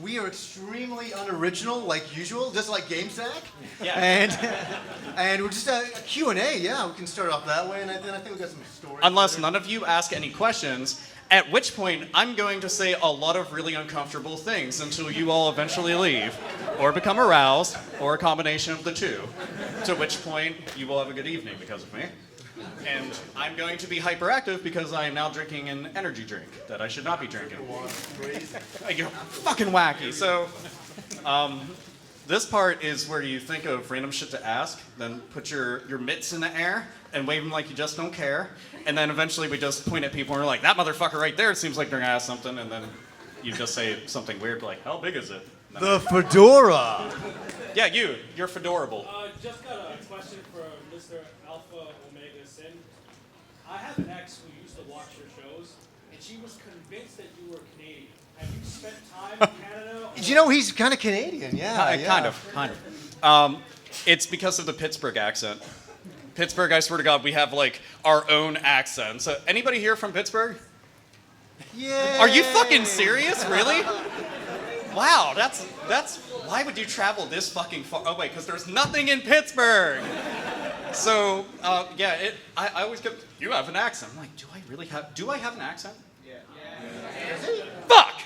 We are extremely unoriginal, like usual, just like GameSack. Yeah. And we're just a Q&A, yeah. We can start off that way, and then I think we got some stories. Unless none of you ask any questions, at which point I'm going to say a lot of really uncomfortable things until you all eventually leave, or become aroused, or a combination of the two. To which point you will have a good evening because of me. And I'm going to be hyperactive because I am now drinking an energy drink that I should not be drinking. You're fucking wacky. So, this part is where you think of random shit to ask, then put your mitts in the air and wave them like you just don't care. And then eventually we just point at people and we're like, that motherfucker right there seems like they're gonna ask something. And then you just say something weird like, how big is it? The fedora. Yeah, you're fedorable. Just got a question for Mr. Alpha Omega Sin. I have an ex who used to watch your shows, and she was convinced that you were Canadian. Have you spent time in Canada? You know, he's kind of Canadian, yeah. Kind of. It's because of the Pittsburgh accent. Pittsburgh, I swear to God, we have like our own accent. So anybody here from Pittsburgh? Yeah. Are you fucking serious? Really? Wow, that's. Why would you travel this fucking far? Oh wait, because there's nothing in Pittsburgh. So yeah, I always get. You have an accent. I'm like, do I have an accent? Yeah. Fuck.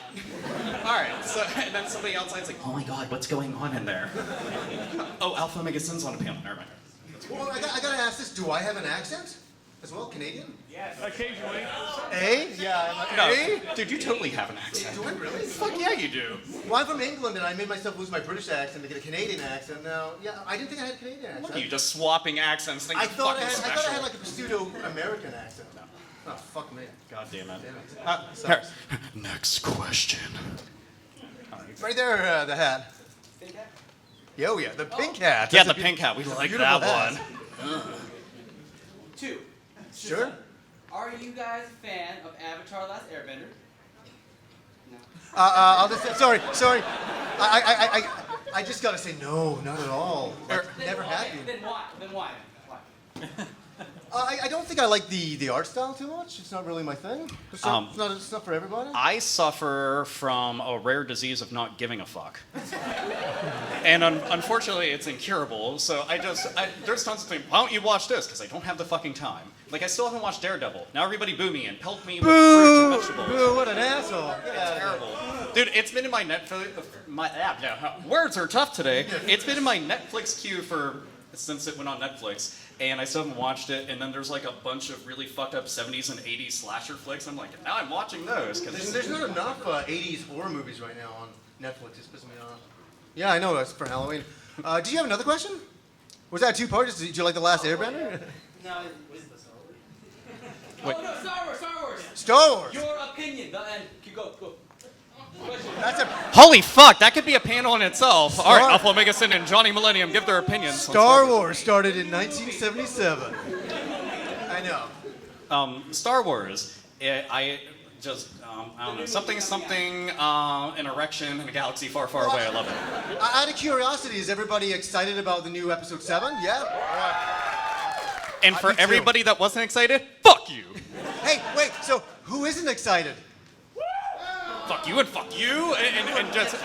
All right. So and then somebody outside's like, oh my God, what's going on in there? Oh, Alpha Omega Sin's on a panel. Never mind. Well, I gotta ask this. Do I have an accent as well? Canadian? Yes. Occasionally. Eh? Yeah. No, dude, you totally have an accent. Do I really? Fuck yeah, you do. Well, I'm from England, and I made myself lose my British accent to get a Canadian accent. Now, yeah, I didn't think I had a Canadian accent. Look at you just swapping accents. I thought I had like a pseudo-American accent. Oh, fuck me. God damn it. Sorry. Next question. Right there, the hat. Pink hat? Yo, yeah, the pink hat. Yeah, That's the a pink hat. We like beautiful that hat. one. 2. Sure. Are you guys a fan of Avatar: Last Airbender? No. I'll just say, sorry. I just gotta say no, not at all. Like, never have you. Then why? Why? I don't think I like the art style too much. It's not really my thing. It's not for everybody. I suffer from a rare disease of not giving a fuck. And unfortunately, it's incurable. So there's tons of things. Why don't you watch this? Because I don't have the fucking time. Like, I still haven't watched Daredevil. Now everybody boo me and pelt me with fruits and vegetables. Boo, what an asshole. It's terrible. Dude, it's been in my Netflix... words are tough today. It's been in my Netflix queue since it went on Netflix. And I still haven't watched it. And then there's like a bunch of really fucked up 70s and 80s slasher flicks. I'm like, now I'm watching those. There's not enough 80s horror movies right now on Netflix. It's pissing me off. Yeah, I know. That's for Halloween. Do you have another question? Was that 2 parts? Did you like The Last Airbender? No, what's the Star Wars? Wait. Oh no, Star Wars! Star Wars. Your opinion. Go. Question. That's a Holy fuck, that could be a panel in itself. All right, Alpha Omega Sin and Johnny Millennium give their opinions. Star Wars started in 1977. I know. Star Wars. I don't know, something, an erection in a galaxy far, far away. I love it. Out of curiosity, is everybody excited about the new episode 7? Yeah? And for Me too. everybody that wasn't excited, fuck you. Hey, wait, so who isn't excited? Fuck you and fuck you. And just,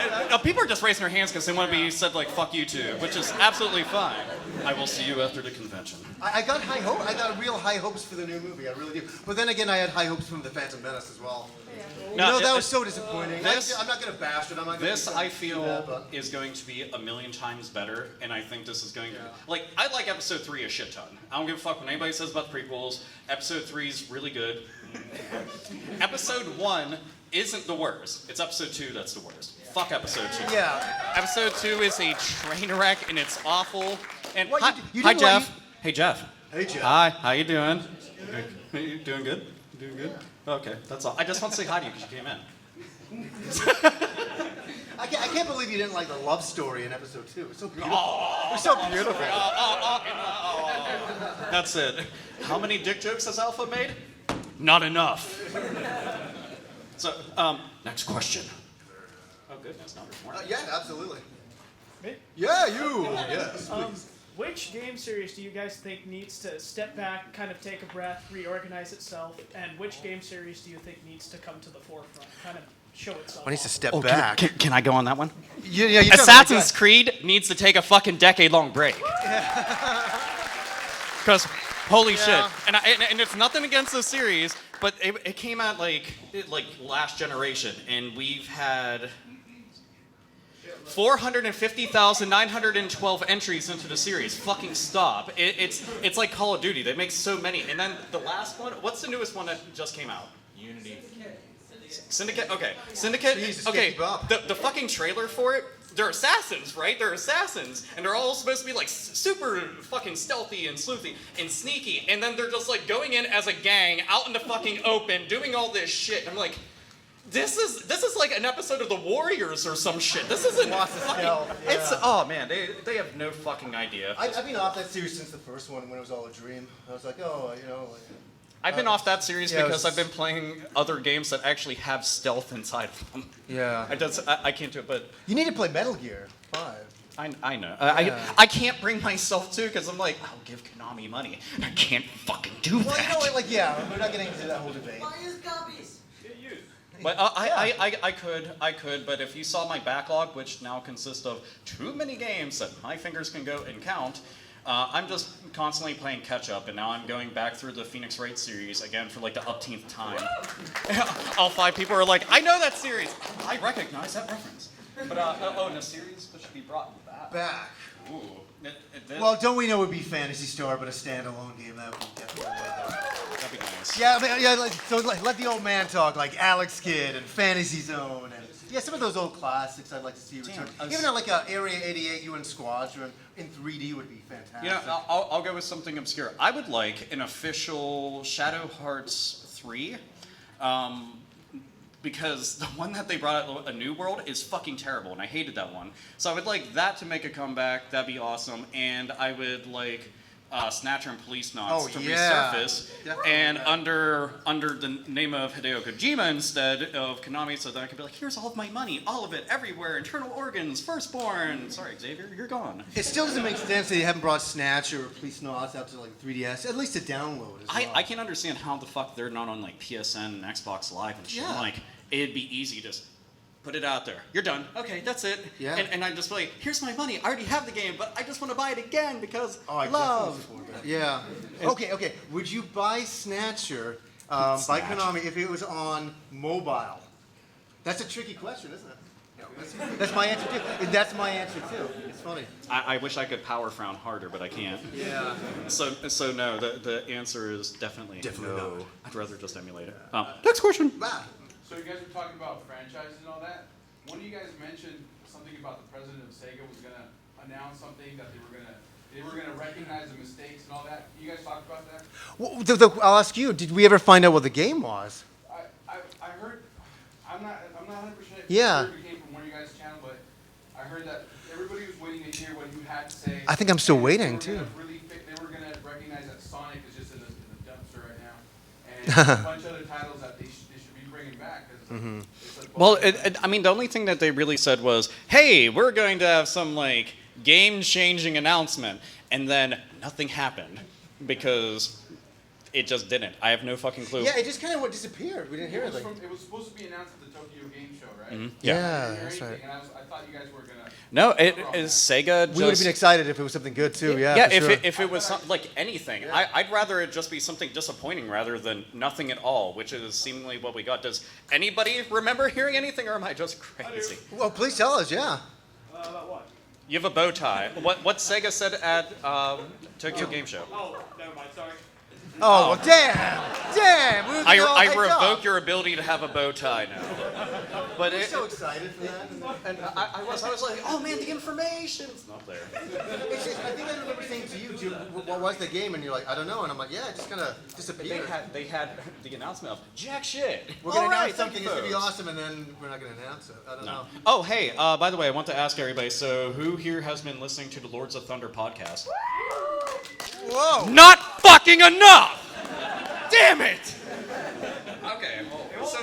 people are just raising their hands because they want to be said like fuck you too, which is absolutely fine. I will see you after the convention. I got high hope. I got real high hopes for the new movie. I really do. But then again, I had high hopes from The Phantom Menace as well. No, that was so disappointing. I'm not going to bash it. This, I feel, is going to be a million times better, and I think this is going to be... Like, I like Episode 3 a shit ton. I don't give a fuck what anybody says about the prequels. Episode 3 is really good. Episode 1 isn't the worst. It's Episode 2 that's the worst. Fuck Episode 2. Yeah. Episode 2 is a train wreck, and it's awful. And What, you hi, didn't Jeff. like- Hey, Jeff. Hey, Jeff. Hi, how you doing? You doing good? You doing good? Okay, that's all. I just want to say hi to you because you came in. I can't believe you didn't like the love story in Episode 2. It's so beautiful. It was so beautiful. That's it. How many dick jokes has Alpha made? Not enough. So, next question. Oh, goodness, number 4. Yeah, absolutely. Me? Yeah, you. Yes, please. Which game series do you guys think needs to step back, kind of take a breath, reorganize itself, and which game series do you think needs to come to the forefront, kind of show itself. I need to off. step Oh, back. can I go on that one? Yeah, you Assassin's Creed needs to take a fucking decade-long break. Because, holy shit. And it's nothing against the series, but it came out like last generation, and we've had 450,912 entries into the series. Fucking stop. It's like Call of Duty. They make so many. And then the last one, what's the newest one that just came out? Unity. Syndicate? Okay. Syndicate? Jesus, Okay. keep up. The fucking trailer for it, they're assassins, right? They're assassins. And they're all supposed to be like super fucking stealthy and sleuthy and sneaky. And then they're just like going in as a gang out in the fucking open doing all this shit. And I'm like, this is like an episode of The Warriors or some shit. This isn't Lots of fucking, stealth, yeah. It's, oh man, they have no fucking idea. I've been off that series since the first one when it was all a dream. I was like, oh, you know. I've been off that series yeah, because it was- I've been playing other games that actually have stealth inside of them. Yeah. I can't do it, but You need to play Metal Gear 5. I know. Yeah. I can't bring myself to because I'm like, I'll give Konami money. I can't fucking do Well, that. you know what? Like, yeah, we're not getting into that whole debate. Get used. But I could, but if you saw my backlog, which now consists of too many games that my fingers can go and count, I'm just constantly playing catch up, and now I'm going back through the Phoenix Wright series again for like the upteenth time. All 5 people are like, I know that series. I recognize that reference. But and a series that should be brought back. Ooh. Well, don't we know it would be Phantasy Star, but a standalone game that would be definitely that'd be nice. Yeah, I mean, yeah. Let the old man talk, like Alex Kidd and Fantasy Zone, and yeah, some of those old classics I'd like to see return. Even like a Area 88 UN Squadron in 3D would be fantastic. You know, I'll go with something obscure. I would like an official Shadow Hearts 3, because the one that they brought out, A New World, is fucking terrible, and I hated that one. So I would like that to make a comeback. That'd be awesome. And I would like Snatcher and Police Knots to resurface, Definitely. and under the name of Hideo Kojima instead of Konami, so that I could be like, here's all of my money, all of it, everywhere, internal organs, Firstborn. Sorry, Xavier, you're gone. It still doesn't make sense that you haven't brought Snatcher or Police Knots out to like 3DS, at least to download as well. I can't understand how the fuck they're not on like PSN and Xbox Live and shit. Yeah. Like, it'd be easy to just put it out there. You're done. Okay, that's it. Yeah. And I just like, here's my money. I already have the game, but I just want to buy it again because I love. definitely support that. Yeah. Okay. Would you buy Snatcher by Konami if it was on mobile? That's a tricky question, isn't it? That's my answer too. That's my answer too. It's funny. I wish I could power frown harder, but I can't. Yeah. So no, the answer is definitely no. no. I'd rather just emulate it. Next question. Wow. So you guys were talking about franchises and all that. One of you guys mentioned something about the president of Sega was gonna announce something that they were gonna recognize the mistakes and all that. You guys talked about that? Well, I'll ask you. Did we ever find out what the game was? I heard. I'm not 100% Yeah. sure if it came from one of you guys' channel, but I heard that everybody was waiting to hear what you had to say. I think I'm still and waiting, they were too. they were gonna recognize that Sonic is just in the dumpster right now, and a bunch of other titles that they should be bringing back. 'Cause it's like, Well, I mean, the only thing that they really said was, hey, we're going to have some, like, game-changing announcement. And then nothing happened because it just didn't. I have no fucking clue. Yeah, it just kind of disappeared. We didn't hear anything. it was supposed to be announced at the Tokyo Game Show, right? Mhm. Yeah, I didn't hear that's right. anything, and I thought you guys were gonna. No, it cover all is that. Sega We would have just... been excited if it was something good too. Yeah. Yeah, for sure. if it was like anything. Yeah. I'd rather it just be something disappointing rather than nothing at all, which is seemingly what we got. Does anybody remember hearing anything, or am I just crazy? Well, please tell us. Yeah. About what? You have a bow tie. What Sega said at Tokyo Game Show? Oh, never mind. Sorry. Oh, well, damn. We were I all hyped revoke up. your ability to have a bow tie now. But We're so excited for that. and I was like, oh man, the information's not there. It's just, I think I remember saying to you, what was the game? And you're like, I don't know. And I'm like, yeah, it just kind of disappeared. They had the announcement of jack shit. We're going to All right, announce something. thank It's you, going to be folks. awesome, and then we're not going to announce it. I don't know. Oh, hey, by the way, I want to ask everybody, so who here has been listening to the Lords of Thunder podcast? Whoa. Not fucking enough! Damn it! Okay, well, so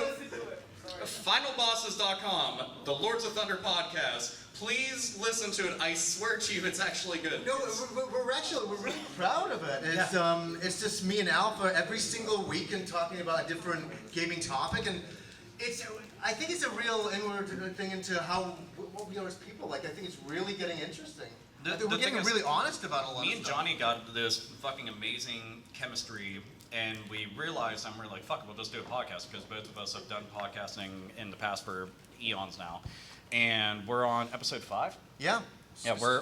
finalbosses.com, the Lords of Thunder podcast. Please listen to it. I swear to you, it's actually good. No, we're really proud of it. It's just me and Alpha every single week and talking about a different gaming topic, and I think it's a real inward thing into what we are as people. Like, I think it's really getting interesting. We're getting really honest about a lot of stuff. Me and Johnny got this fucking amazing chemistry, and we realized, and we're like, fuck it, we'll just do a podcast, because both of us have done podcasting in the past for eons now. And we're on episode 5? Yeah. Yeah, we're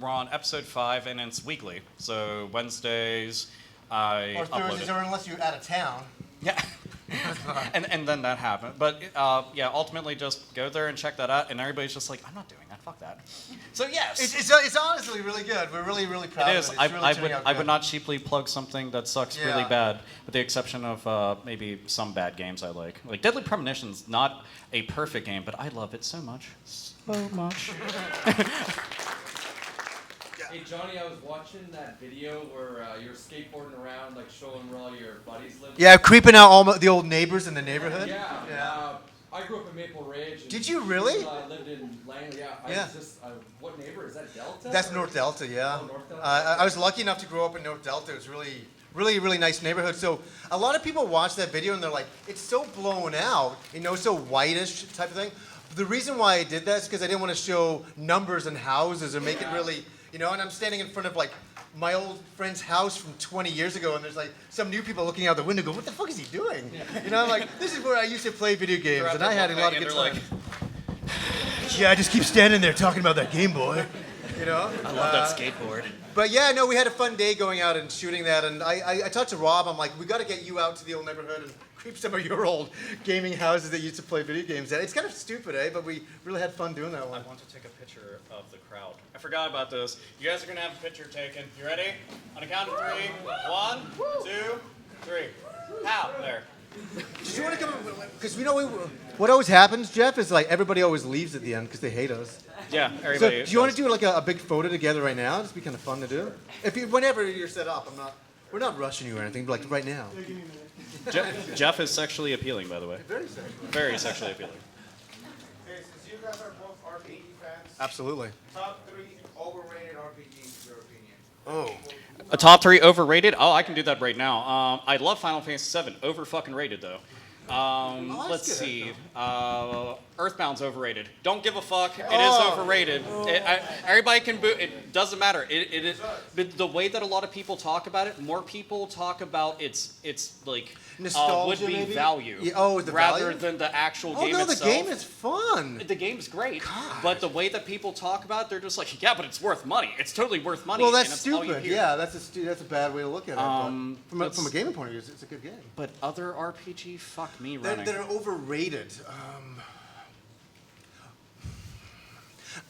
on episode 5, and it's weekly. So Wednesdays, I or upload Thursdays, it. or unless you're out of town. Yeah. and then that happened. But yeah, ultimately just go there and check that out, and everybody's just like, I'm not doing that, fuck that. So yes. It's honestly really good. We're really, really proud It of is. it. It's really turning out I would good. not cheaply plug something that sucks really Yeah. bad, with the exception of maybe some bad games I like. Like Deadly Premonition's not a perfect game, but I love it so much. So much. Hey Johnny, I was watching that video where you're skateboarding around, like showing where all your buddies live. Yeah, creeping out all the old neighbors in the neighborhood. Yeah. I grew up in Maple Ridge. And Did you really? I lived in Langley. Yeah. Yeah. What neighbor is that? Delta? That's North Delta, yeah. Oh, North Delta. I was lucky enough to grow up in North Delta. It was really nice neighborhood. So a lot of people watch that video and they're like, it's so blown out, so whitish type of thing. The reason why I did that is because I didn't want to show numbers and houses or make it really, and I'm standing in front of like my old friend's house from 20 years ago, and there's like some new people looking out the window going, what the fuck is he doing? I'm like, this is where I used to play video games, and I had a lot of good time. Yeah, I just keep standing there talking about that Game Boy, I love that skateboard. But yeah, no, we had a fun day going out and shooting that, and I talked to Rob. I'm like, we got to get you out to the old neighborhood and creep some of your old gaming houses that you used to play video games at. It's kind of stupid, But we really had fun doing that one. I want to take a picture of the crowd. I forgot about this. You guys are gonna have a picture taken. You ready? On a count of 3. 1, 2, 3. Pow! There. Did you want to come? Because what always happens, Jeff, is like everybody always leaves at the end because they hate us. Yeah, So everybody. do you want to do like a big photo together right now? It'd be kind of fun to do. Whenever you're set up, we're not rushing you or anything, but like right now. Jeff is sexually appealing, by the way. Very sexual. Very sexually appealing. Okay, since you guys are both RPG fans, Absolutely. top 3 overrated RPGs in your opinion. Oh. A top 3 overrated? Oh, I can do that right now. I love Final Fantasy VII. Over fucking rated though. that's Let's good. see. Earthbound's overrated. Don't give a fuck. It is overrated. Everybody can boot. It doesn't matter. It is. But the way that a lot of people talk about it, more people talk about its like Nostalgia, would-be maybe? value Yeah, the rather value? than the actual Oh game no, the itself. game is fun. The game's great, but the way that people talk about it, they're just like, yeah, but it's worth money. It's totally worth money. Well, that's and it's all you stupid. hear. Yeah, that's a bad way to look at it. But from a that's- gaming point of view, it's a good game. But other RPG, fuck me They're, running. they're overrated.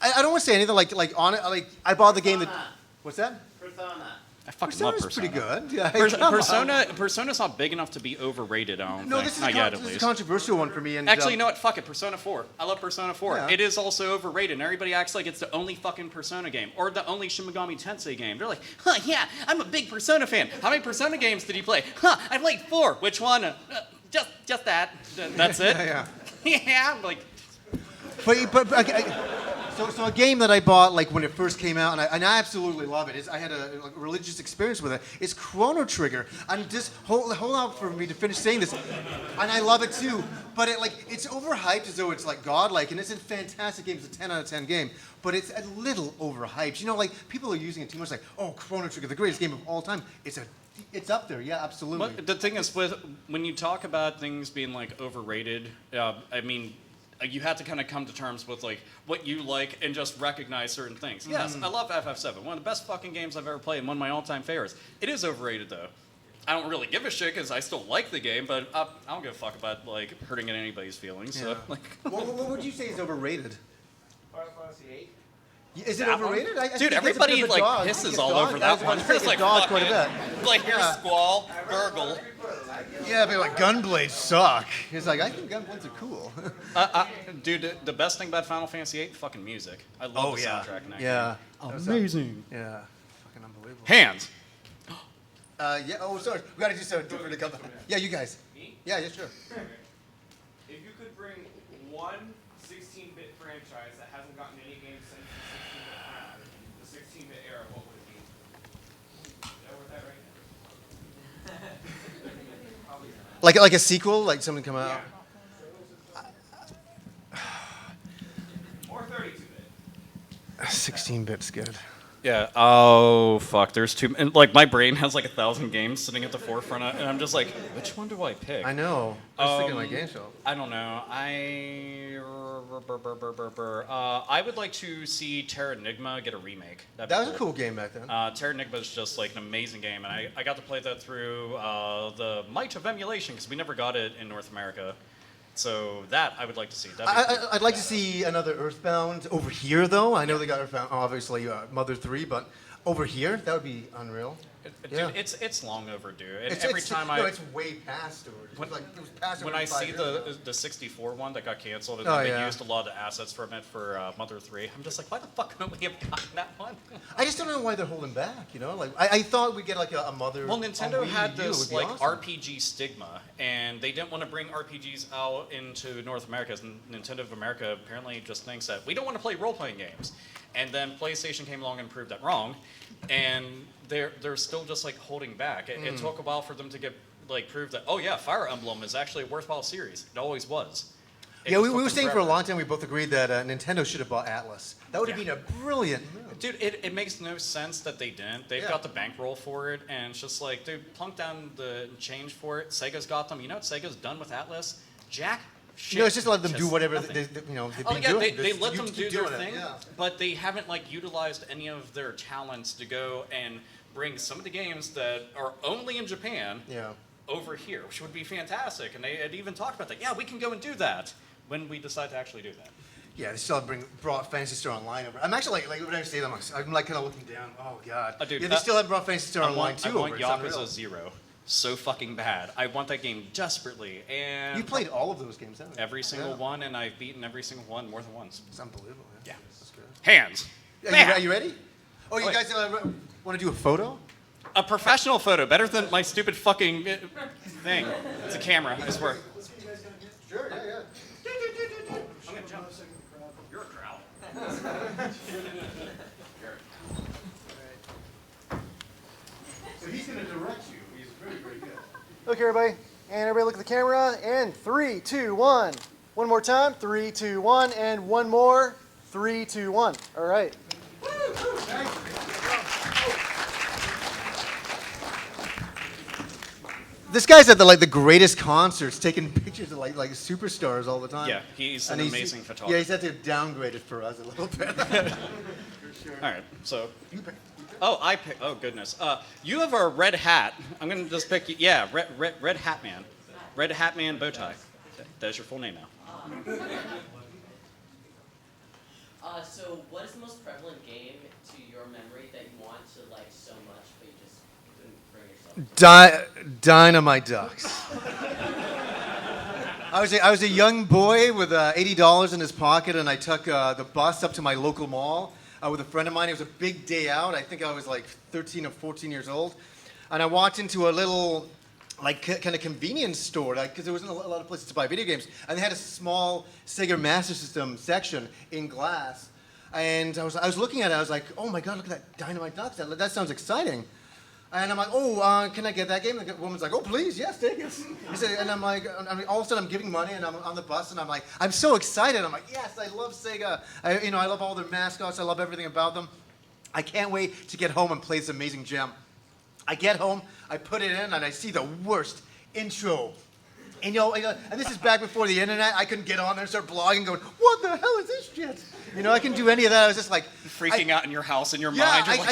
I don't want to say anything like I bought the game that. What's that? Persona. I fucking love Persona's Persona. pretty good. Yeah, come on. Persona's not big enough to be overrated, I don't No, think. this is, Not yet, at this is a least. controversial one for me. And Actually, you know what? Fuck it. Persona 4. I love Persona 4. Yeah. It is also overrated, and everybody acts like it's the only fucking Persona game, or the only Shin Megami Tensei game. They're like, huh, yeah, I'm a big Persona fan. How many Persona games did you play? Huh, I played 4. Which one? Just that. That's it? yeah. Yeah, I'm like, So a game that I bought like when it first came out, and I absolutely love it. I had a religious experience with it. It's Chrono Trigger. And just hold out for me to finish saying this, and I love it too. But it's overhyped as though it's like godlike, and it's a fantastic game. It's a 10 out of 10 game, but it's a little overhyped. People are using it too much. Like, oh, Chrono Trigger, the greatest game of all time. It's up there. Yeah, absolutely. but the thing is, when you talk about things being like overrated, I mean, you have to kind of come to terms with like what you like and just recognize certain things. Yes, I love FF7. One of the best fucking games I've ever played and one of my all-time favorites. It is overrated though. I don't really give a shit because I still like the game, but I don't give a fuck about like hurting anybody's feelings. So Yeah. like, What would you say is overrated? Final Fantasy 8. Is it that one? overrated? I think Dude, it's a bit everybody of a like dog. I think pisses it's all dog. over I that was about one. to say It's like, dog fuck quite a it. bit. Like here's Yeah. Squall, Gurgle. Yeah, but like Gunblades suck. It's like I think Gunblades are cool. Dude, the best thing about Final Fantasy VIII, fucking music. I love the soundtrack in that Yeah. game. Amazing. Yeah. Fucking unbelievable. Hands. Yeah. Oh, sorry. We gotta do something different to come. Yeah, you guys. Me? Yeah, sure. If you could bring one 16-bit franchise that hasn't gotten any games since the 16-bit era, what would it be? Did I work that right? Like a sequel, like something come out. 16-bit's good. Yeah. Oh fuck. There's too. And like my brain has like 1,000 games sitting at the forefront, and I'm just like, which one do I pick? I know. I was thinking of my game show. I don't know. I would like to see Terra Enigma get a remake. That'd be That was a cool game back then. Terra Enigma is just like an amazing game, and I got to play that through the might of emulation because we never got it in North America. So that I would like to see. I'd like to see another Earthbound over here, though. I know they got Earthbound, obviously, Mother 3, but over here, that would be unreal. Dude, it's long overdue. And It's way past overdue. It was past when overdue I 5 see years the 64 one that got canceled and Oh, they yeah. used a lot of the assets from it for Mother 3, I'm just like, why the fuck couldn't we have gotten that one? I just don't know why they're holding back, you know? Like, I thought we'd get like a Mother. Well, Nintendo on Wii had U, it would this be like awesome. RPG stigma, and they didn't want to bring RPGs out into North America. Nintendo of America apparently just thinks that we don't want to play role-playing games. And then PlayStation came along and proved that wrong, and they're still just like holding back. It took a while for them to get like prove that Fire Emblem is actually a worthwhile series. It always was. Yeah, we were saying for a long time, we both agreed that Nintendo should have bought Atlas. That would have Yeah. been a brilliant move. Dude, it makes no sense that they didn't. They've Yeah. got the bankroll for it, and it's just like, dude, plunk down the change for it. Sega's got them. You know what Sega's done with Atlas? Jack shit. No, it's just let them do Just whatever nothing. they've Oh been yeah, doing. they let You them keep do their doing it, thing, yeah. but they haven't like utilized any of their talents to go and bring some of the games that are only in Japan Yeah. over here, which would be fantastic. And they had even talked about that. Yeah, we can go and do that when we decide to actually do that. Yeah, they still haven't brought Phantasy Star Online over. I'm actually like when I say them, I'm like kind of looking down. Oh god. Dude, yeah, they still haven't brought Phantasy Star Online I too. want over. It's Yakuza unreal. 0 so fucking bad. I want that game desperately, and You played all of those games, haven't you? every single Yeah. one, and I've beaten every single one more than once. It's unbelievable. Yeah. That's good. Hands. Are you ready? Oh, you Wait. guys want to do a photo? A professional photo, better than my stupid fucking thing. It's a camera, I swear. Sure. Yeah. I'm gonna jump. You're a crowd. So he's gonna direct you. He's very, very good. Okay, everybody. And everybody look at the camera. And 3, 2, 1. One more time. 3, 2, 1. And one more. 3, 2, 1. All right. This guy's at the greatest concerts, taking pictures of like superstars all the time. Yeah, he's an And amazing Yeah, photographer. he's had to downgrade it for us a little bit. All right, so. Oh, I pick. Oh goodness. You have a red hat. I'm gonna just pick you. Yeah, red hat man. Red hat man bow tie. That's your full name now. So what is the most prevalent game to your memory that you want to like so much, but you just couldn't bring yourself? Dynamite Ducks. I was a young boy with $80 in his pocket, and I took the bus up to my local mall with a friend of mine. It was a big day out. I think I was like 13 or 14 years old, and I walked into a little kind of convenience store because there wasn't a lot of places to buy video games, and they had a small Sega Master System section in glass. And I was looking at it. I was like, oh my god, look at that Dynamite Ducks. That sounds exciting. And I'm like, oh, can I get that game? And the woman's like, oh, please, yes, take it. And I'm like, all of a sudden I'm giving money, and I'm on the bus, and I'm like, I'm so excited. I'm like, yes, I love Sega. I love all their mascots. I love everything about them. I can't wait to get home and play this amazing gem. I get home, I put it in, and I see the worst intro. And and this is back before the internet. I couldn't get on there and start blogging, going, what the hell is this shit? I couldn't do any of that. I was just like Freaking out in your house in your yeah, mind. You're like,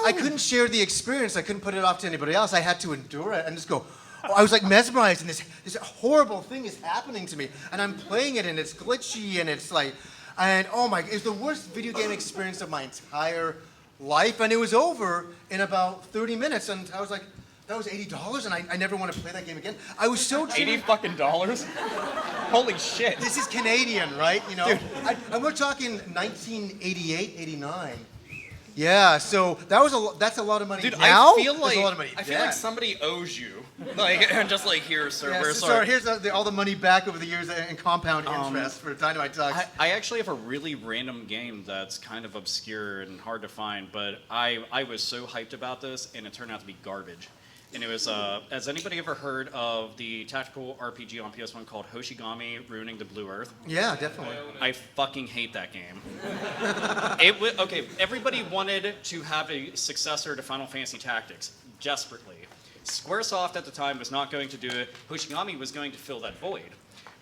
I couldn't share the experience. I couldn't put it off to anybody else. I had to endure it and just go. Oh, I was like mesmerized, and this horrible thing is happening to me, and I'm playing it, and it's glitchy, and it's like, and oh my, it's the worst video game experience of my entire life, and it was over in about 30 minutes, and I was like, that was $80, and I never want to play that game again. I was so $80 fucking dollars? Holy shit. This is Canadian, right? And we're talking 1988, 89. Yeah, so that's a lot of money Dude, now. I feel There's a lot of money like then. somebody owes you. And just like, here, sir, Yeah, we're so sorry. here's all the money back over the years in compound interest for Dynamite Ducks. I actually have a really random game that's kind of obscure and hard to find, but I was so hyped about this, and it turned out to be garbage. And it was, has anybody ever heard of the tactical RPG on PS1 called Hoshigami Ruining the Blue Earth? Yeah, definitely. I fucking hate that game. Okay, everybody wanted to have a successor to Final Fantasy Tactics, desperately. Squaresoft at the time was not going to do it. Hoshigami was going to fill that void.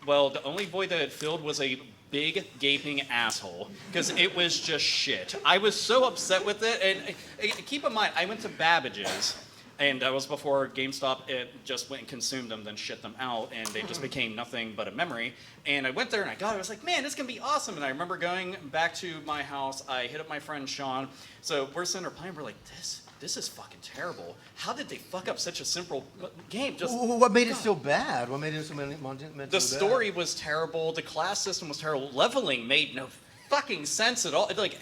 Well, the only void that it filled was a big gaping asshole, because it was just shit. I was so upset with it, and keep in mind, I went to Babbage's, and that was before GameStop just went and consumed them, then shit them out, and they just became nothing but a memory. And I went there and I got it. I was like, man, this is gonna be awesome. And I remember going back to my house. I hit up my friend Sean. So we're sitting there playing. We're like, this is fucking terrible. How did they fuck up such a simple game? Just What made it so bad? What made it so the story was terrible. The class system was terrible. Leveling made no fucking sense at all. Like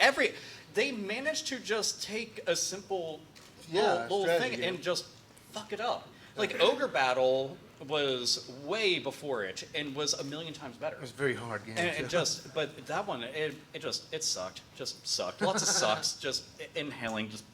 they managed to just take a simple little thing and just fuck it up. Like Ogre Battle was way before it and was a million times better. It was a very hard game. And it just, but that one, it sucked. Just sucked. Lots of sucks. Just inhaling, just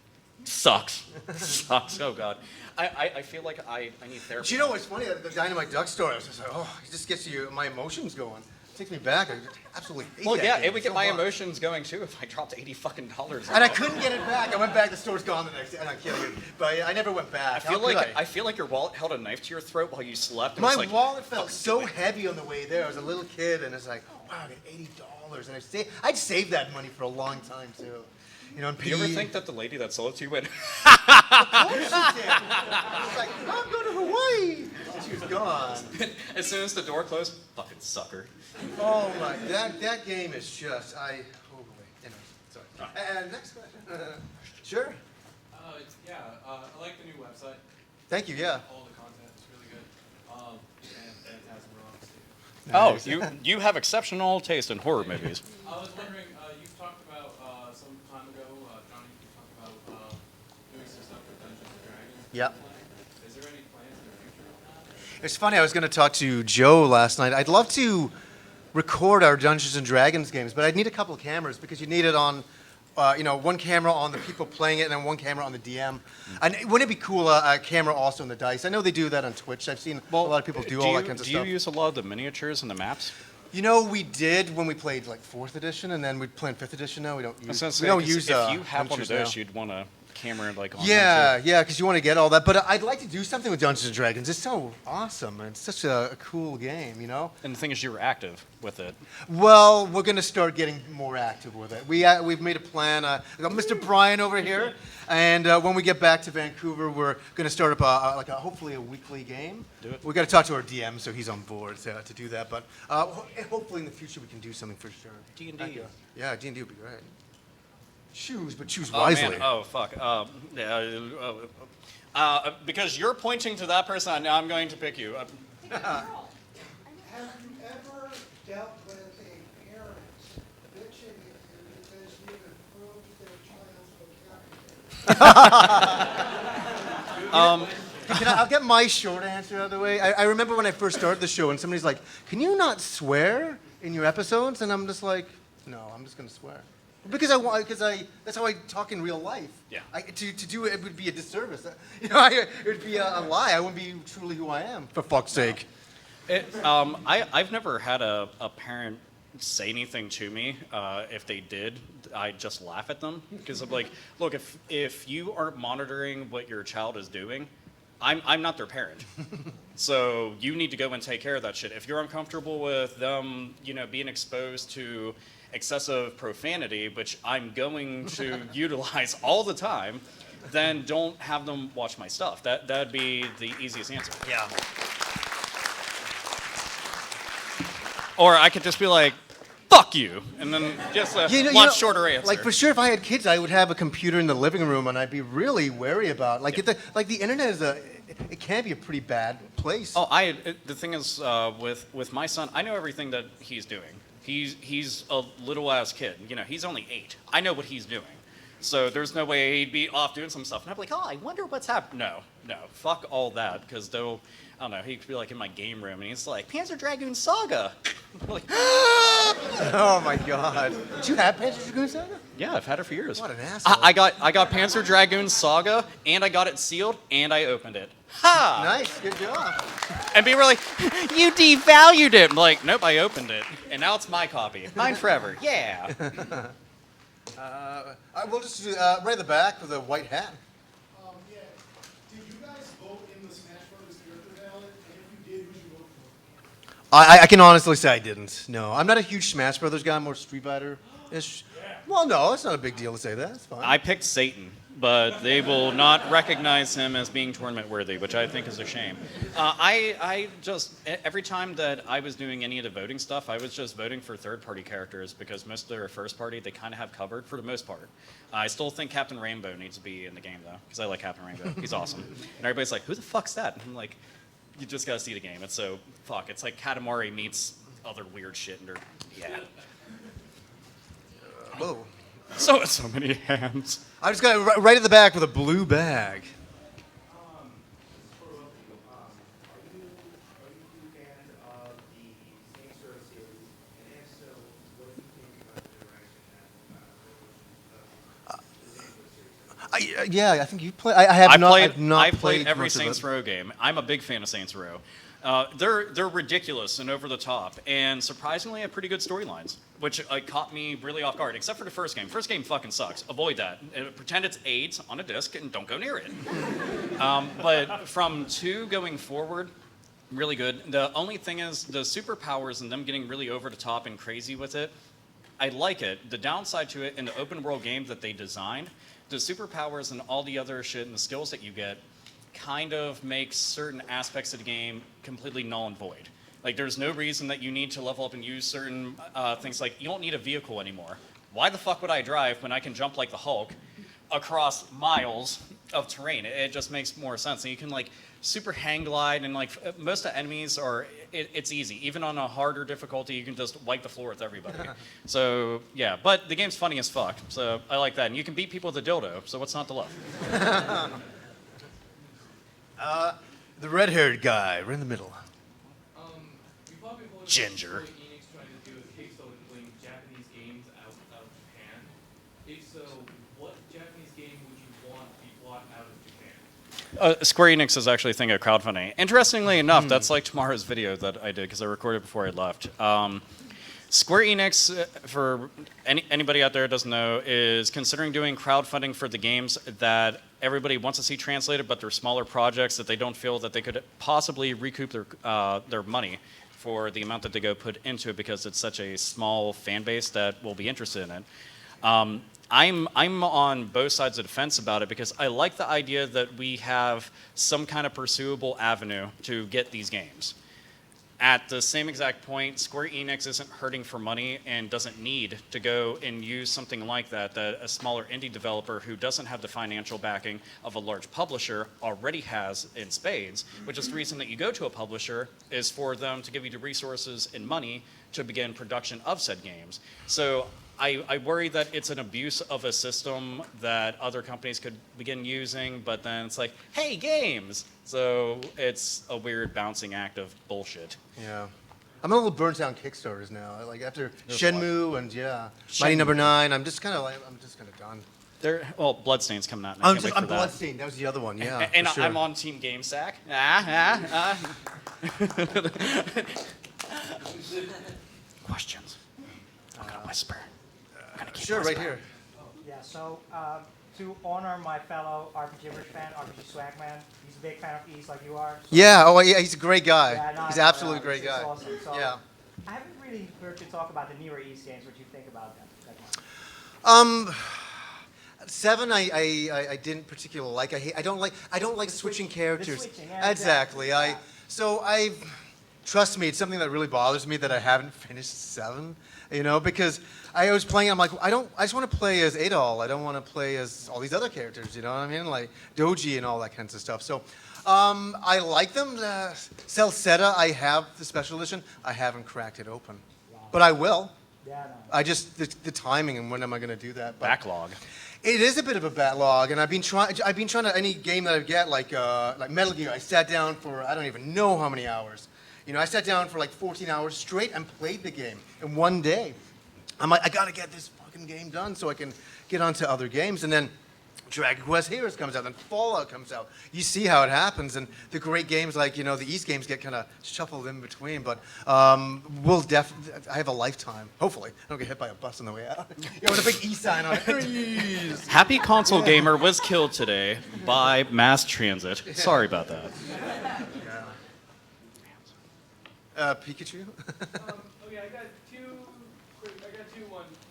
sucks. Sucks. Oh God. I feel like I need therapy. But you know what's funny? The Dynamite Duck story, I was just like, oh, it just gets my emotions going. It takes me back. I absolutely hate Well, that yeah, game it would get so my much. emotions going too if I dropped $80 fucking. And I couldn't get it back. I went back. The store's gone the next day. And I'm kidding you. But I never went back. I feel like your wallet held a knife to your throat while you slept. And My was like, wallet felt so heavy on the way there. I was a little kid, and it's like, oh, wow, I got $80. And I'd saved that money for a long time, too. You know, and Do you ever think that the lady that sold it to you went, Of course she did. I was like, I'm going to Hawaii. And she was gone. as soon as the door closed, fucking sucker. Oh, my. That game is just, oh, wait. Anyway, sorry. And next question. Sure. I like the new website. Thank you, yeah. All the content is really good. And Phantasy Oh, you have exceptional taste in horror movies. I was wondering, you talked about some time ago, Johnny, you talked about doing some stuff with Dungeons and Dragons. Yep. Is there any plans in the future on that? It's funny, I was going to talk to Joe last night. I'd love to record our Dungeons and Dragons games, but I'd need a couple of cameras because you need it on, one camera on the people playing it and then one camera on the DM. And wouldn't it be cool, a camera also on the dice? I know they do that on Twitch. I've seen a lot of people do all that kinds of stuff. Do you use a lot of the miniatures and the maps? You know, we did when we played like 4th edition, and then we'd play in 5th edition now. We don't use. If you have one of those, you'd want a camera like on. Yeah, because you want to get all that. But I'd like to do something with Dungeons and Dragons. It's so awesome, and it's such a cool game, you know. And the thing is, you were active with it. Well, we're going to start getting more active with it. We've made a plan. I got Mr. Brian over here, and when we get back to Vancouver, we're going to start up hopefully a weekly game. Do it. We got to talk to our DM so he's on board to do that. But hopefully in the future we can do something for sure. D&D. Yeah, D&D would be great. Choose Oh wisely. man! Oh fuck! Because you're pointing to that person, now I'm going to pick you. Have you ever dealt with a parent bitching at you because you've improved their child's vocabulary? I'll get my short answer out of the way. I remember when I first started the show and somebody's like, can you not swear in your episodes? And I'm just like, no, I'm just going to swear. Because that's how I talk in real life. Yeah. To do it would be a disservice. It would be a lie. I wouldn't be truly who I am, for fuck's sake. I've never had a parent say anything to me. If they did, I just laugh at them because I'm like, look, if you aren't monitoring what your child is doing, I'm not their parent. So you need to go and take care of that shit. If you're uncomfortable with them, being exposed to excessive profanity, which I'm going to utilize all the time, then don't have them watch my stuff. That'd be the easiest answer. Yeah. Or I could just be like, fuck you, and then just a much shorter answer. Like for sure, if I had kids, I would have a computer in the living room, and I'd be really wary about. The internet is it can be a pretty bad place. Oh, the thing is, with my son, I know everything that he's doing. He's a little ass kid. He's only 8. I know what he's doing. So there's no way he'd be off doing some stuff. And I'd be like, oh, I wonder what's happening. No, fuck all that. Because though, I don't know, he could be like in my game room and he's like, Panzer Dragoon Saga. I'm like, Oh my God. Did you have Panzer Dragoon Saga? yeah, I've had it for years. What an asshole. I got Panzer Dragoon Saga, and I got it sealed, and I opened it. Ha! Nice, good job. And people were like, you devalued it. I'm like, nope, I opened it. And now it's my copy. Mine forever. Yeah. We'll just do right at the back with a white hat. Yeah. Did you guys vote in the Smash Brothers character ballot? And if you did, who'd you vote for? I can honestly say I didn't. No, I'm not a huge Smash Brothers guy. I'm more Street Fighter-ish. Well, no, it's not a big deal to say that. It's fine. I picked Satan, but they will not recognize him as being tournament worthy, which I think is a shame. I just, every time that I was doing any of the voting stuff, I was just voting for third-party characters because most of their first-party they kind of have covered for the most part. I still think Captain Rainbow needs to be in the game, though, because I like Captain Rainbow. He's awesome. And everybody's like, who the fuck's that? And I'm like, you just gotta see the game. It's so, fuck, it's like Katamari meets other weird shit, and yeah. Whoa. So many hands. I just got right at the back with a blue bag. Are you fans of the Saints Row series? And if so, what do you think about the direction that the Saints Row series? Yeah, I think you play. I have not. I've not I've played every much of Saints it. Row game. I'm a big fan of Saints Row. They're ridiculous and over the top, and surprisingly have pretty good storylines, which caught me really off guard. Except for the first game. First game fucking sucks. Avoid that. Pretend it's AIDS on a disc and don't go near it. But from 2 going forward, really good. The only thing is the superpowers and them getting really over the top and crazy with it. I like it. The downside to it in the open world game that they designed, the superpowers and all the other shit and the skills that you get kind of makes certain aspects of the game completely null and void. Like, there's no reason that you need to level up and use certain things. Like, you don't need a vehicle anymore. Why the fuck would I drive when I can jump like the Hulk across miles of terrain? It just makes more sense. And you can, like, super hang glide, and, like, most of the enemies are, it's easy. Even on a harder difficulty, you can just wipe the floor with everybody. So, yeah. But the game's funny as fuck, so I like that. And you can beat people with a dildo, so what's not to love? The red-haired guy, right in the middle. We've probably heard Ginger. Square Enix trying to do a Kickstarter to bring Japanese games out of Japan. If so, what Japanese game would you want to be brought out of Japan? Square Enix is actually thinking of crowdfunding. Interestingly enough, that's like tomorrow's video that I did because I recorded before I left. Square Enix, for anybody out there who doesn't know, is considering doing crowdfunding for the games that everybody wants to see translated, but they're smaller projects that they don't feel that they could possibly recoup their money for the amount that they go put into it because it's such a small fan base that will be interested in it. I'm on both sides of the fence about it because I like the idea that we have some kind of pursuable avenue to get these games. At the same exact point, Square Enix isn't hurting for money and doesn't need to go and use something like that a smaller indie developer who doesn't have the financial backing of a large publisher already has in spades, which is the reason that you go to a publisher is for them to give you the resources and money to begin production of said games. So I worry that it's an abuse of a system that other companies could begin using, but then it's like, hey, games! So it's a weird bouncing act of bullshit. Yeah. I'm a little burnt out on Kickstarters now. Like, after There's Shenmue and, Mighty Number 9, I'm just kind of done. Well, Bloodstain's coming out. And I'm can't wait for that. Bloodstained. That was the other one, yeah. And for sure. I'm on Team GameSack. Questions? I'm gonna whisper. I'm gonna keep Sure, right whispering. here. Yeah, so to honor my fellow RPG Rich fan, RPG Swagman, he's a big fan of East like you are. So Yeah, he's a great guy. Yeah, no, He's I know, absolutely a great it's guy. awesome. So, Yeah. I haven't really heard you talk about the newer East games. What you think about them? That one? 7 I didn't particularly like. I don't like switching characters. switching, yeah, exactly. yeah. Trust me, it's something that really bothers me that I haven't finished 7. You know, because I was playing, I'm like, I just want to play as Adol. I don't want to play as all these other characters, you know what I mean? Like Doji and all that kinds of stuff. So I like them. Celceta, I have the special edition. I haven't cracked it open. But I will. Yeah, no. I just, the timing and when am I going to do that? But Backlog. It is a bit of a backlog, and I've been trying to any game that I get like Metal Gear. I sat down for I don't even know how many hours. You know, I sat down for like 14 hours straight and played the game in one day. I'm like, I gotta get this fucking game done so I can get onto other games, and then Dragon Quest Heroes comes out, then Fallout comes out. You see how it happens, and the great games like, you know, the East games get kind of shuffled in between, but I have a lifetime, hopefully. I don't get hit by a bus on the way out. You know, with a big E sign on it. Happy Console Gamer was killed today by mass transit. Sorry about that. Pikachu? Okay, I got two.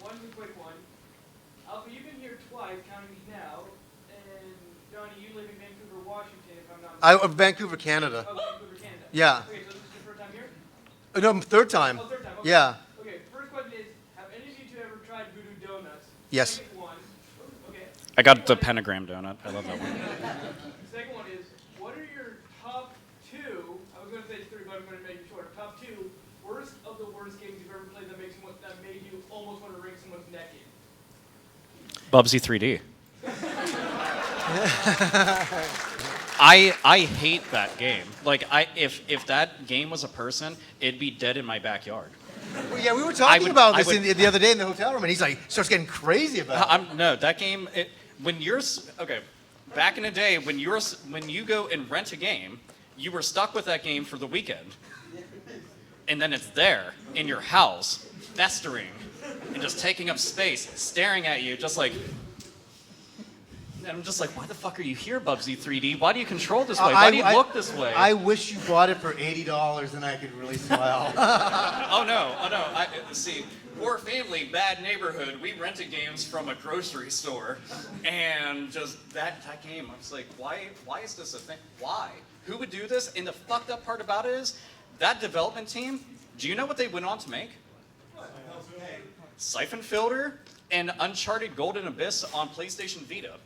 One's a quick one. Alpha, you've been here twice, counting me now, and Johnny, you live in Vancouver, Washington, if I'm not mistaken. Vancouver, Canada. Oh, Vancouver, Canada. Yeah. Okay, so this is your first time here? No, third time. Oh, third time. Okay. Yeah. Okay, first question is, have any of you two ever tried Voodoo Donuts? Yes. Second one. Okay. I got the pentagram donut. I love that one. The second one is, what are your top two? I was going to say three, but I'm going to make it short. Top two worst of the worst games you've ever played that made you almost want to wring someone's neck in. Bubsy 3D. I hate that game. Like if that game was a person, it'd be dead in my backyard. Well, yeah, we were talking about this the other day in the hotel room, and he's like, starts getting crazy about it. No, that game. Back in the day when you go and rent a game, you were stuck with that game for the weekend, and then it's there in your house, festering, and just taking up space, staring at you, just like. And I'm just like, why the fuck are you here, Bubsy 3D? Why do you control this way? Why do you look this way? I wish you bought it for $80, and I could really smile. Oh no. See, poor family, bad neighborhood. We rented games from a grocery store, and just that game. I was like, why is this a thing? Why? Who would do this? And the fucked up part about it is, that development team. Do you know what they went on to make? Siphon Filter and Uncharted Golden Abyss on PlayStation Vita.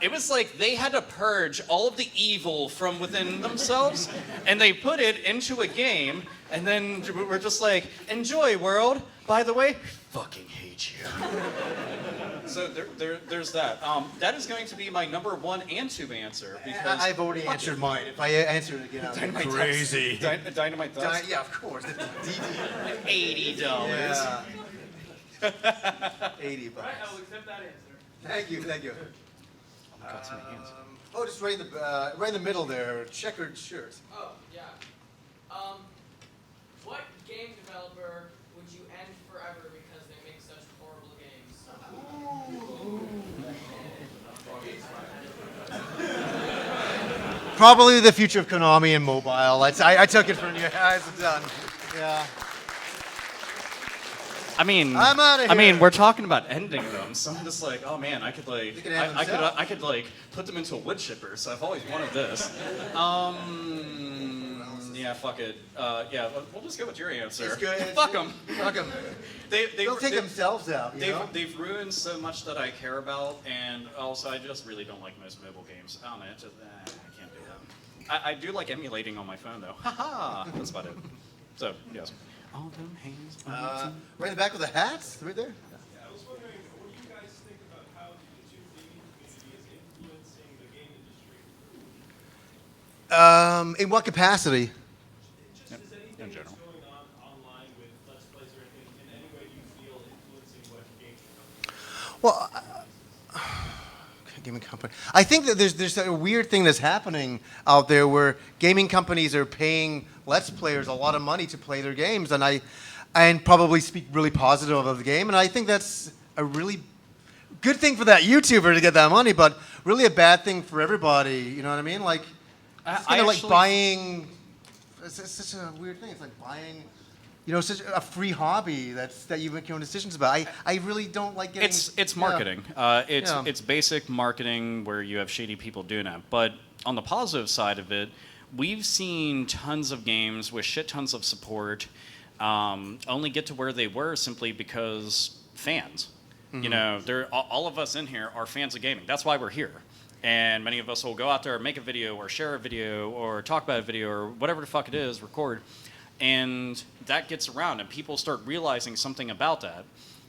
It was like they had to purge all of the evil from within themselves, and they put it into a game, and then we're just like, enjoy, world. By the way, fucking hate you. So there's that. That is going to be my number 1 and 2 answer, because I've already answered mine. If I answer it again, I'm crazy. Dynamite Dust? Yeah, of course. $80. Yeah. $80. All right, I will accept that answer. Thank you. Just right in the middle there, checkered shirt. Oh, yeah. What game developer would you end forever because they make such horrible games? Probably the future of Konami and mobile. I took it from you guys. It's done. Yeah. I mean, I'm outta here. we're talking about ending them, so I'm just like, oh man, I could end themselves. I could put them into a wood chipper. So I've always wanted this. Yeah, fuck it. Yeah, we'll just go with your answer. It's good. Fuck them. Fuck them. They'll take themselves out. They've ruined so much that I care about, and also I just really don't like most mobile games. I don't know, I can't do that. I do like emulating on my phone though. Haha, that's about it. So yes. All them hands. Right in the back with the hats, right there. Yeah, I was wondering, what do you guys think about how the YouTube gaming community is influencing the game industry? In what capacity? Just is anything that's going on online with Let's Plays or anything, in any way you feel influencing what games are coming? Well, gaming company. I think that there's a weird thing that's happening out there where gaming companies are paying Let's Players a lot of money to play their games, and probably speak really positive of the game. And I think that's a really good thing for that YouTuber to get that money, but really a bad thing for everybody. You know what I mean? Like, it's kind of like buying. It's such a weird thing. It's like buying. You know, such a free hobby that you make your own decisions about. I really don't like getting. It's marketing. It's basic marketing where you have shady people doing it. But on the positive side of it, we've seen tons of games with shit tons of support only get to where they were simply because fans. Mm-hmm. You know, all of us in here are fans of gaming. That's why we're here. And many of us will go out there and make a video or share a video or talk about a video or whatever the fuck it is, record. And that gets around, and people start realizing something about that.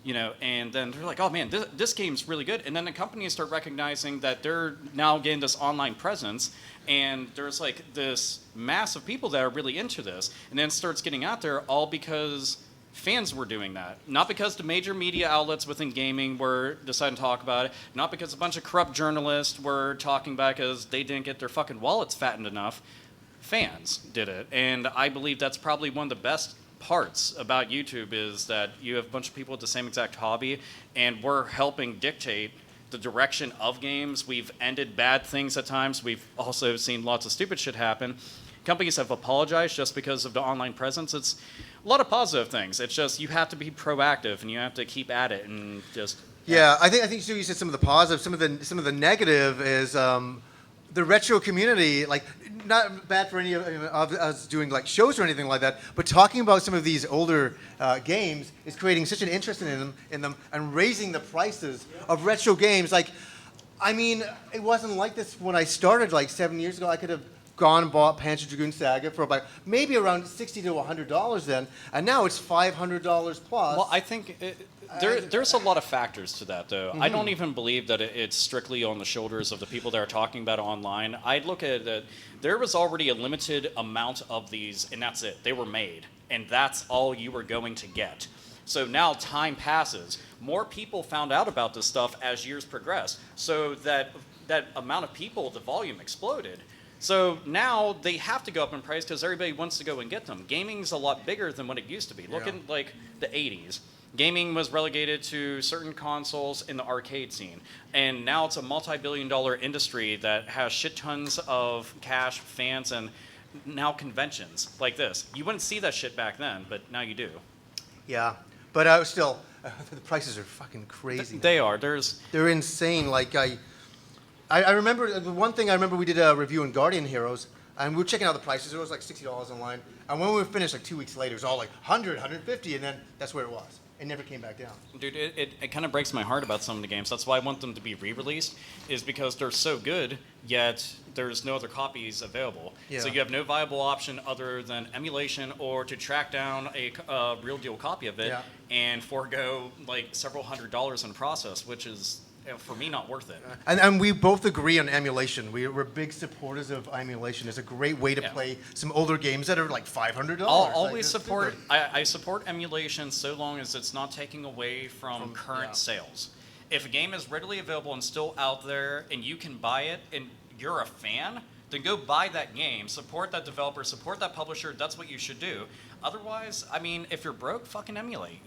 And then they're like, oh man, this game's really good. And then the companies start recognizing that they're now getting this online presence, and there's like this mass of people that are really into this, and then it starts getting out there all because fans were doing that. Not because the major media outlets within gaming were deciding to talk about it, not because a bunch of corrupt journalists were talking about it because they didn't get their fucking wallets fattened enough. Fans did it. And I believe that's probably one of the best parts about YouTube is that you have a bunch of people with the same exact hobby, and we're helping dictate the direction of games. We've ended bad things at times. We've also seen lots of stupid shit happen. Companies have apologized just because of the online presence. It's a lot of positive things. It's just you have to be proactive and you have to keep at it and just. Yeah, I think Stu, you said some of the positive. Some of the negative is the retro community. Like, not bad for any of us doing like shows or anything like that, but talking about some of these older games is creating such an interest in them and raising the prices of retro games. Like, I mean, it wasn't like this when I started like 7 years ago. I could have gone and bought Panzer Dragoon Saga for about maybe around $60 to $100 then, and now it's $500 plus. Well, I think there's a lot of factors to that, though. I don't even believe that it's strictly on the shoulders of the people that are talking about it online. I'd look at it, there was already a limited amount of these, and that's it. They were made, and that's all you were going to get. So now time passes. More people found out about this stuff as years progressed, so that amount of people, the volume exploded. So now they have to go up in price because everybody wants to go and get them. Gaming's a lot bigger than what it used to be. Look at like the 80s. Gaming was relegated to certain consoles in the arcade scene. And now it's a multi-billion-dollar industry that has shit tons of cash, fans, and now conventions like this. You wouldn't see that shit back then, but now you do. Yeah, but still, the prices are fucking crazy. They are. They're insane. Like I remember the one thing I remember we did a review on Guardian Heroes, and we were checking out the prices. It was like $60 online, and when we were finished, like 2 weeks later, it was all like 100, 150, and then that's where it was. It never came back down. Dude, it kind of breaks my heart about some of the games. That's why I want them to be re-released, is because they're so good, yet there's no other copies available. Yeah. So you have no viable option other than emulation or to track down a real deal copy of it and forego like several $100s in the process, which is, for me, not worth it. And we both agree on emulation. We're big supporters of emulation. It's a great way to play some older games that are like $500. I'll always support. I support emulation so long as it's not taking away from current sales. If a game is readily available and still out there, and you can buy it, and you're a fan, then go buy that game. Support that developer. Support that publisher. That's what you should do. Otherwise, I mean, if you're broke, fucking emulate.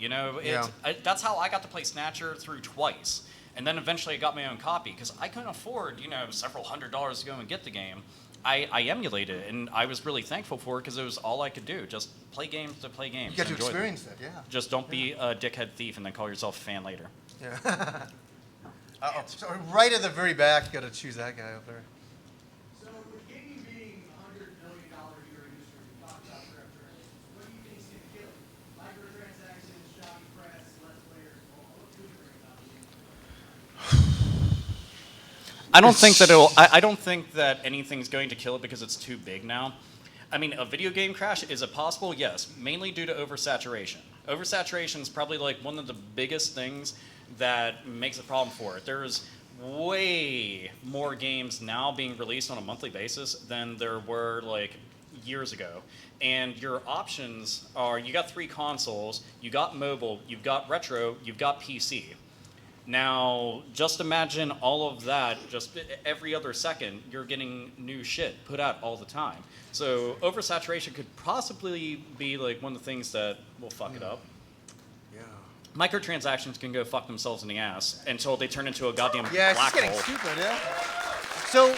That's how I got to play Snatcher through twice. And then eventually I got my own copy because I couldn't afford, several $100s to go and get the game. I emulated it, and I was really thankful for it because it was all I could do. Just play games to play games. You got to enjoy experience them. that, yeah. Just don't be a dickhead thief and then call yourself a fan later. Yeah. Uh-oh. So right at the very back, got to choose that guy up there. So with gaming being $100 million a year industry, we talked about forever, what do you think is going to kill it? Microtransactions, shoddy press, less players, what do you think about it? I don't think that I don't think that anything's going to kill it because it's too big now. I mean, a video game crash, is it possible? Yes, mainly due to oversaturation. Oversaturation is probably like one of the biggest things that makes a problem for it. There's way more games now being released on a monthly basis than there were like years ago. And your options are, you got 3 consoles, you got mobile, you've got retro, you've got PC. Now, just imagine all of that, just every other second, you're getting new shit put out all the time. So oversaturation could possibly be like one of the things that will fuck it up. Yeah. Microtransactions can go fuck themselves in the ass until they turn into a goddamn Yeah, it's black just getting hole. stupid, yeah. So,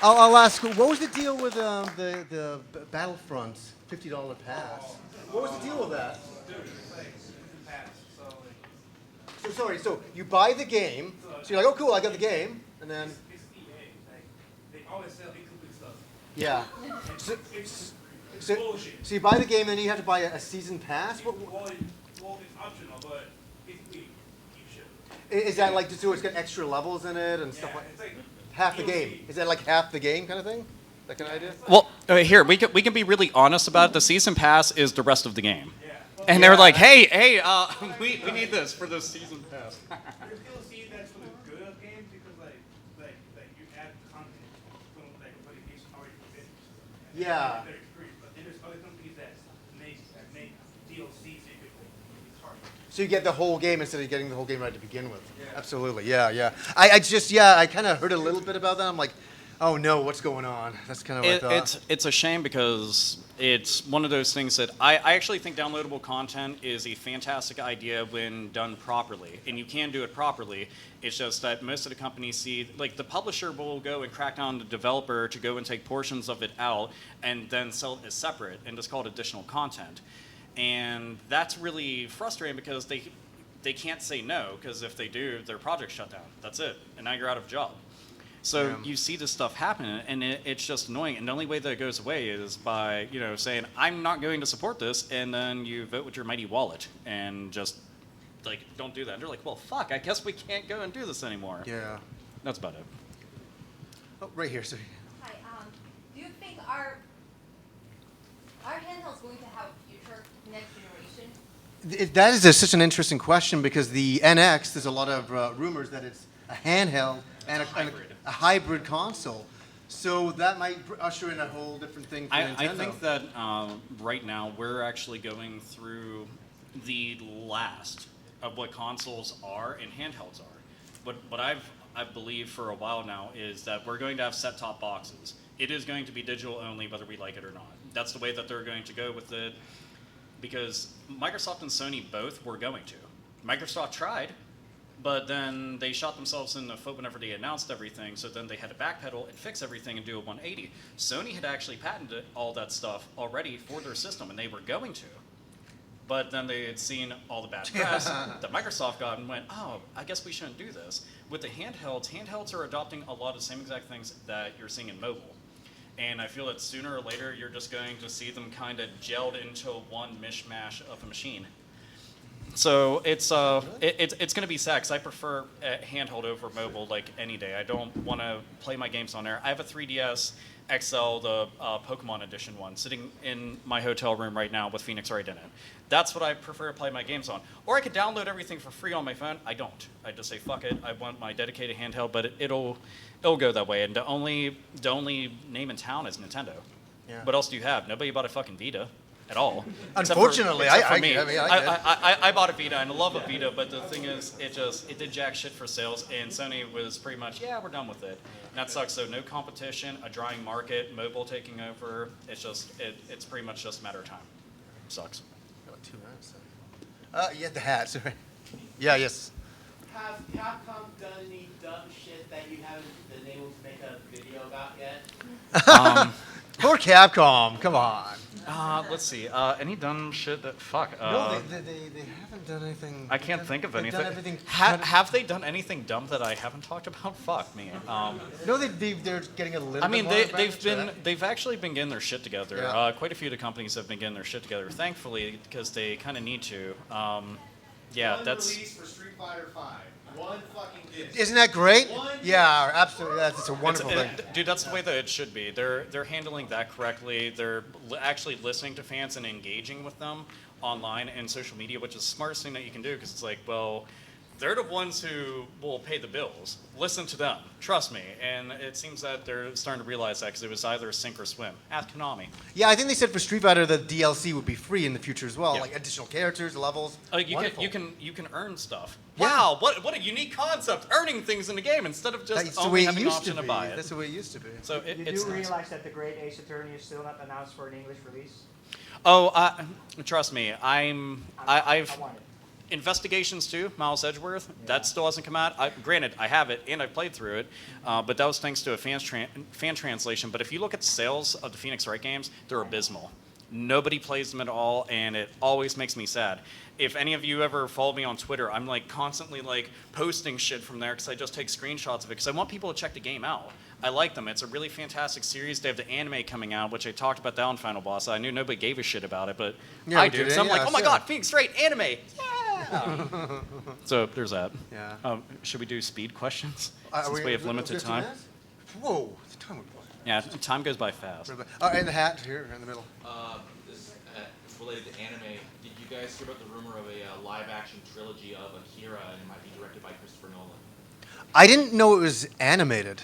I'll ask, what was the deal with the Battlefront $50 pass? What was the deal with that? So sorry, so you buy the game, so you're like, oh cool, I got the game, and then... It's EA. Like, they always sell incomplete stuff. Yeah. It's So, bullshit. so you buy the game, then you have to buy a season pass? Well, it's optional, but basically, you should. Is that like, so it's got extra levels in it and stuff like It's like half the game? Is that like half the game kind of thing? That kind of idea? Well, here, we can be really honest about it. The season pass is the rest of the game. And they were like, hey, we need this for the season pass. There's DLC that's for the good of games because like you add content from like what the game's already finished. And Yeah. better experience. But then there's other companies that make DLC so you could it's hard. So you get the whole game instead of getting the whole game right to begin with. Yeah. Absolutely, yeah. I kind of heard a little bit about that. I'm like, oh no, what's going on? That's kind of what I thought. It's a shame because it's one of those things that I actually think downloadable content is a fantastic idea when done properly, and you can do it properly. It's just that most of the companies see, like the publisher will go and crack down on the developer to go and take portions of it out and then sell it as separate and just call it additional content. And that's really frustrating because they can't say no, because if they do, their project's shut down. That's it, and now you're out of a job. So you see this stuff happen, and it's just annoying. And the only way that it goes away is by saying I'm not going to support this, and then you vote with your mighty wallet and just like don't do that. And they're like, well, fuck, I guess we can't go and do this anymore. Yeah. That's about it. Oh, right here, sorry. Hi. Do you think our handheld's going to have a future next generation? That is such an interesting question because the NX, there's a lot of rumors that it's a handheld and a hybrid console. So that might usher in a whole different thing for Nintendo. I think that right now we're actually going through the last of what consoles are and handhelds are. What I believe for a while now is that we're going to have set-top boxes. It is going to be digital only whether we like it or not. That's the way that they're going to go with it because Microsoft and Sony both were going to. Microsoft tried, but then they shot themselves in the foot whenever they announced everything, so then they had to backpedal and fix everything and do a 180. Sony had actually patented all that stuff already for their system, and they were going to. But then they had seen all the bad press that Microsoft got and went, oh, I guess we shouldn't do this. With the handhelds are adopting a lot of the same exact things that you're seeing in mobile. And I feel that sooner or later, you're just going to see them kind of gelled into one mishmash of a machine. So it's going to be sad because I prefer handheld over mobile like any day. I don't want to play my games on there. I have a 3DS XL, the Pokemon Edition one, sitting in my hotel room right now with Phoenix Wright in it. That's what I prefer to play my games on. Or I could download everything for free on my phone. I don't. I just say fuck it. I want my dedicated handheld, but it'll go that way. And the only name in town is Nintendo. Yeah. What else do you have? Nobody bought a fucking Vita. At all. Unfortunately, except for me. I bought a Vita and I love a Vita, but the thing is, it did jack shit for sales, and Sony was pretty much, yeah, we're done with it. And that sucks. So no competition, a drying market, mobile taking over. It's pretty much just a matter of time. Sucks. Got 2 minutes. Yeah, the hat. Sorry. Yeah. Yes. Have Capcom done any dumb shit that you haven't been able to make a video about yet? Poor Capcom. Come on. Let's see. Any dumb shit that fuck? No, they haven't done anything. I can't think of anything. Done everything have they done anything dumb that I haven't talked about? Fuck me. No, they're getting a little. I mean, bit they've actually been getting their shit together. Yeah. Quite a few of the companies have been getting their shit together. Thankfully, because they kind of need to. Yeah, One that's. release for Street Fighter V. One fucking disc. Isn't that great? One Yeah, absolutely. That's a wonderful thing. Dude, that's the way that it should be. They're handling that correctly. They're actually listening to fans and engaging with them online and social media, which is the smartest thing that you can do because it's like, well, they're the ones who will pay the bills. Listen to them. Trust me. And it seems that they're starting to realize that because it was either sink or swim. Ask Konami. Yeah, I think they said for Street Fighter the DLC would be free in the future as well, Yeah. like additional characters, levels. You Wonderful. can earn stuff. Yeah. Wow, what a unique concept! Earning things in the game instead of just That's the only way it having an used option to to be. buy it. That's the way it used to be. So You it's do nice. realize that the Great Ace Attorney is still not announced for an English release? Oh, trust me, I've I want it. investigations too. Miles Edgeworth, that still hasn't come out. Granted, I have it and I played through it, but that was thanks to a fan translation. But if you look at sales of the Phoenix Wright games, they're abysmal. Nobody plays them at all, and it always makes me sad. If any of you ever follow me on Twitter, I'm like constantly like posting shit from there because I just take screenshots of it because I want people to check the game out. I like them. It's a really fantastic series. They have the anime coming out, which I talked about that on Final Boss. I knew nobody gave a shit about it, but Yeah, I we do. did, So I'm like, yeah, oh my sure. god, Phoenix Wright anime! Yeah. So there's that. Yeah. Should we do speed questions Are since we have limited just 2 time? minutes? Whoa, the time would fly. Yeah, time goes by fast. Oh, and the hat here in the middle. This related to anime. Did you guys hear about the rumor of a live-action trilogy of Akira, and it might be directed by Christopher Nolan? I didn't know it was animated.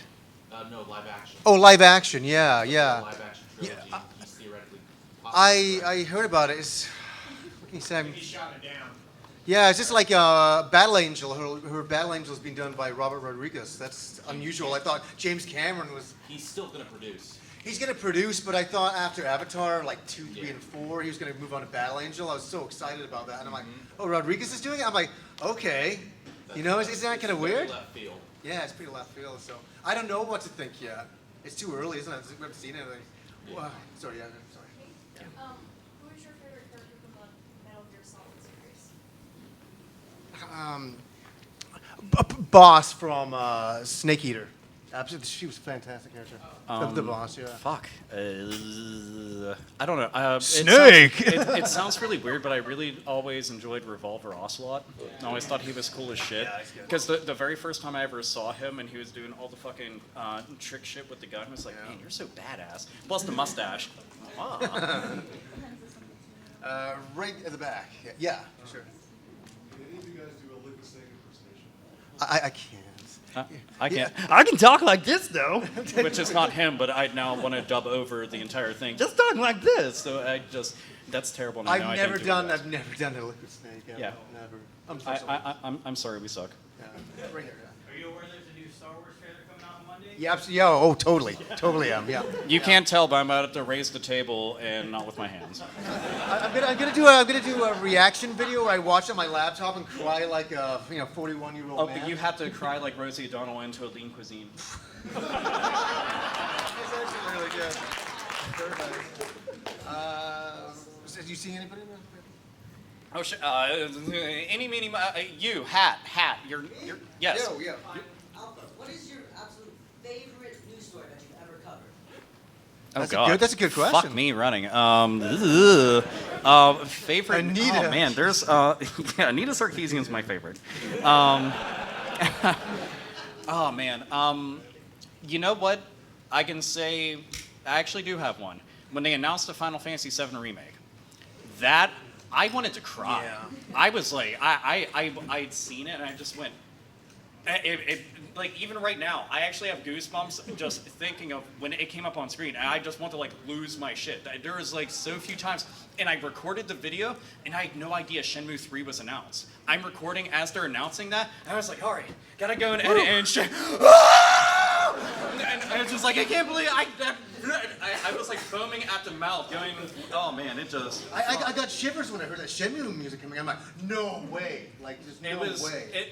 No, live action. Oh, live action. Yeah, yeah. Live action trilogy. He's theoretically. I heard about it. What can you say? He shot it down. Yeah, it's just like Battle Angel. Her Battle Angel has been done by Robert Rodriguez. That's unusual. I thought James Cameron was. He's still gonna produce. He's gonna produce, but I thought after Avatar, like 2, 3, and 4, he was gonna move on to Battle Angel. I was so excited about that, and I'm like, oh, Rodriguez is doing it. I'm like, okay. You know, isn't that kind of weird? Left field. Yeah, it's pretty left field. So I don't know what to think yet. It's too early, isn't it? We haven't seen anything. Yeah. Wow. Sorry, yeah, sorry. Who is your favorite character from the Metal Gear Solid series? Boss from Snake Eater. Absolutely, she was a fantastic character. The boss, yeah. Fuck. I don't know. Snake! It sounds really weird, but I really always enjoyed Revolver Ocelot. I always thought he was cool as shit. Because the very first time I ever saw him and he was doing all the fucking trick shit with the gun, I was like, man, you're so badass. Plus the mustache. Ah. Right at the back. Yeah, sure. Can any of you guys do a liquid snake impersonation? I can't. I can't. I can talk like this though, which is not him, but I now want to dub over the entire thing. Just talk like this. So that's terrible. And I've never done a liquid snake. Yeah. Never. I'm so sorry. I'm sorry. We suck. Yeah. Right here. Are you aware there's a new Star Wars trailer coming out on Monday? Yeah, yeah. Oh, totally. Totally am. Yeah. You can't tell, but I'm about to raise the table and not with my hands. I'm gonna do a reaction video where I watch on my laptop and cry like a 41-year-old Oh, man. but you have to cry like Rosie O'Donnell into a lean cuisine. It's actually really good. Very nice. Did you see anybody? Oh shit! Any meaning? You hat. You're yes. Yo, yeah. Alpha, what is your absolute favorite news story that you've ever covered? Oh god, that's a good question. Fuck me running. Favorite? Anita. Oh man, there's yeah, Anita Sarkeesian's my favorite. Oh man. You know what? I can say I actually do have one. When they announced the Final Fantasy VII remake, that I wanted to cry. Yeah. I was like, I'd seen it and I just went. Like even right now, I actually have goosebumps just thinking of when it came up on screen, and I just want to like lose my shit. There was like so few times, and I recorded the video, and I had no idea Shenmue 3 was announced. I'm recording as they're announcing that, and I was like, all right, gotta go and edit and shit. And I was just like, I can't believe I was like foaming at the mouth, going, oh man, it just. I got shivers when I heard that Shenmue music coming. I'm like, no way, like just no way.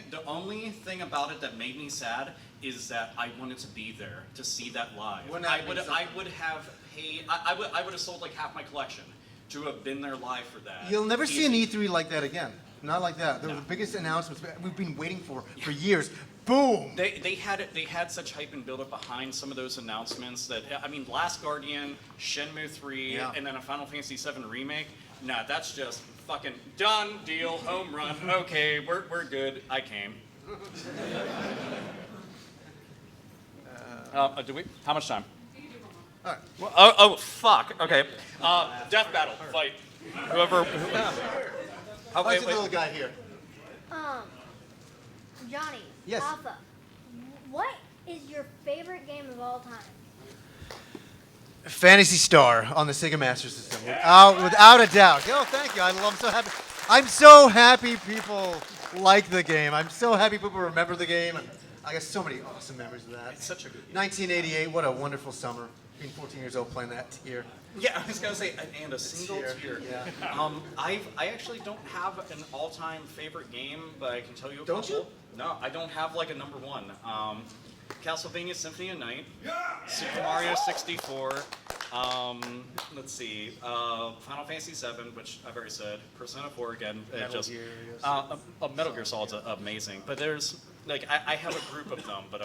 The only thing about it that made me sad is that I wanted to be there to see that live. I would have paid. I would have sold like half my collection to have been there live for that. You'll never see an E3 like that again. Not like that. They're the biggest announcements we've been waiting for years. Boom! They had such hype and build up behind some of those announcements that I mean, Last Guardian, Shenmue 3, and then a Final Fantasy VII remake. Nah, that's just fucking done deal, home run. Okay, we're good. I came. Do we? How much time? All right. Well, oh fuck. Okay. Death battle fight. Whoever. Oh, wait, the little guy here. Johnny. Yes. Alpha. What is your favorite game of all time? Phantasy Star on the Sega Master System, without a doubt. Oh, thank you. I'm so happy. I'm so happy people like the game. I'm so happy people remember the game, and I got so many awesome memories of that. It's such a good game. 1988. What a wonderful summer. Being 14 years old playing that tier. Yeah, I was gonna say, and a single tier. Yeah. I actually don't have an all-time favorite game, but I can tell you a Don't couple. you? No, I don't have like a number one. Castlevania Symphony of Night, Super Mario 64. Let's see, Final Fantasy VII, which I've already said. Persona 4 again. Metal Gear, yes. Metal Gear Solid's amazing, but there's like I have a group of them, but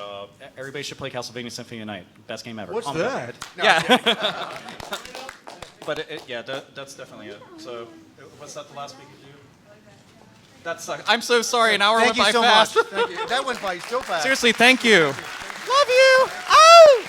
everybody should play Castlevania Symphony of Night. Best game ever. What's On that? Yeah. But that's definitely it. So, what's that the last week you do? That sucks. I'm so sorry. An hour went by fast. Thank you so much. Thank you. That went by so fast. Seriously, thank you. Love you. Oh!